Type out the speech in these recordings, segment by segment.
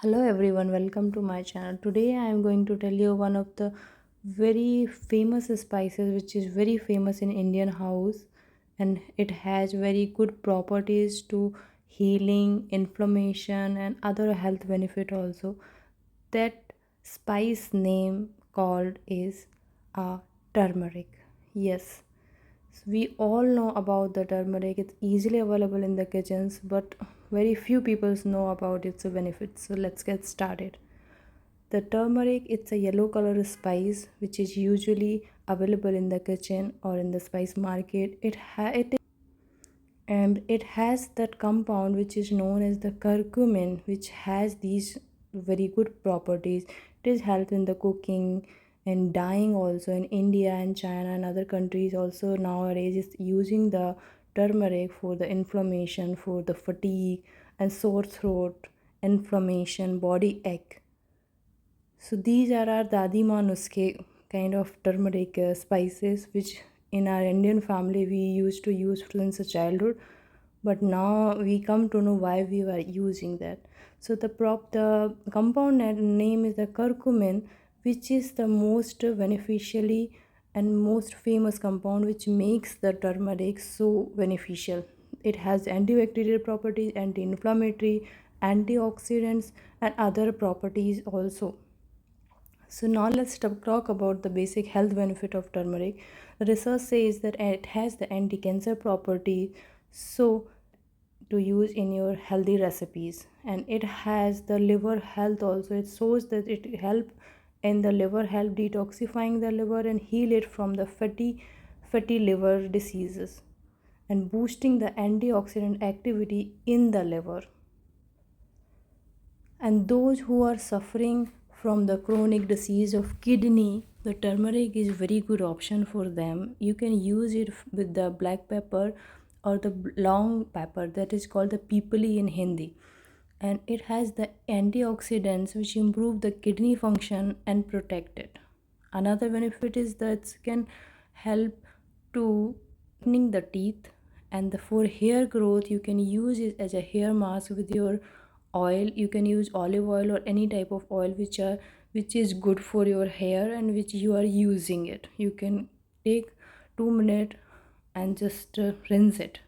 Hello everyone, welcome to my channel. Today I am going to tell you one of the very famous spices which is very famous in Indian house, and it has very good properties to healing, inflammation and other health benefit also. That spice name called is turmeric. Yes, so we all know about the turmeric. It's easily available in the kitchens, but very few people know about its benefits. So let's get started. The turmeric, it's a yellow color spice which is usually available in the kitchen or in the spice market. It has that compound which is known as the curcumin, which has these very good properties. It is helped in the cooking and dyeing also in India and China and other countries also nowadays is using the turmeric for the inflammation, for the fatigue and sore throat, inflammation, body ache. So these are our dadima nuske kind of turmeric spices which in our Indian family we used to use since a childhood, but now we come to know why we were using that. So the compound name is the curcumin, which is the most beneficially and most famous compound which makes the turmeric so beneficial. It has antibacterial properties, anti-inflammatory, antioxidants and other properties also. So now let's talk about the basic health benefit of turmeric. Research says that it has the anti-cancer property, so to use in your healthy recipes, and it has the liver health also. It shows that it help in the liver health, detoxifying the liver and heal it from the fatty liver diseases and boosting the antioxidant activity in the liver. And those who are suffering from the chronic disease of kidney, the turmeric is very good option for them. You can use it with the black pepper or the long pepper, that is called the pipali in Hindi, and it has the antioxidants which improve the kidney function and protect it. Another benefit is that it can help to whitening the teeth, and for hair growth you can use it as a hair mask with your oil. You can use olive oil or any type of oil which is good for your hair and which you are using it. You can take 2 minutes and just rinse it.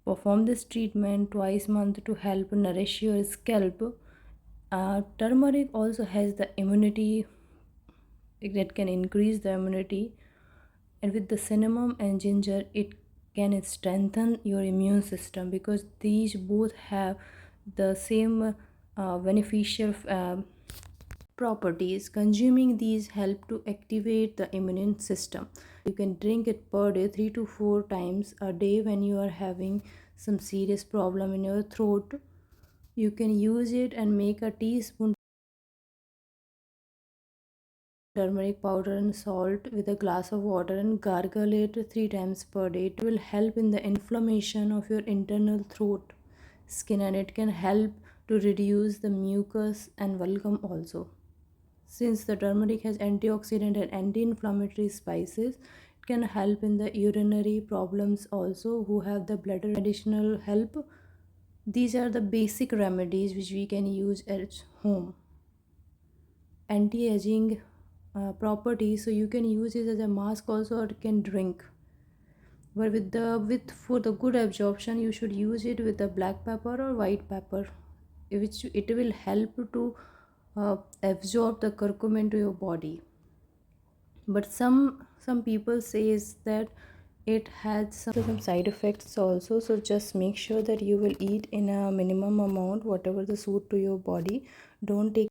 Perform this treatment twice a month to help nourish your scalp. Turmeric also has the immunity, that can increase the immunity, and with the cinnamon and ginger it can strengthen your immune system, because these both have the same beneficial properties. Consuming these help to activate the immune system. You can drink it per day 3 to 4 times a day when you are having some serious problem in your throat. You can use it and make a teaspoon turmeric powder and salt with a glass of water and gargle it 3 times per day. It will help in the inflammation of your internal throat, skin, and it can help to reduce the mucus and vulgum also. Since the turmeric has antioxidant and anti-inflammatory spices, it can help in the urinary problems also, who have the bladder medicinal help. These are the basic remedies which we can use at home. Anti-aging properties, so you can use it as a mask also, or can drink. But with for the good absorption you should use it with the black pepper or white pepper, which it will help to absorb the curcumin to your body. But some people says that it has some side effects also, so just make sure that you will eat in a minimum amount, whatever the suit to your body. Don't take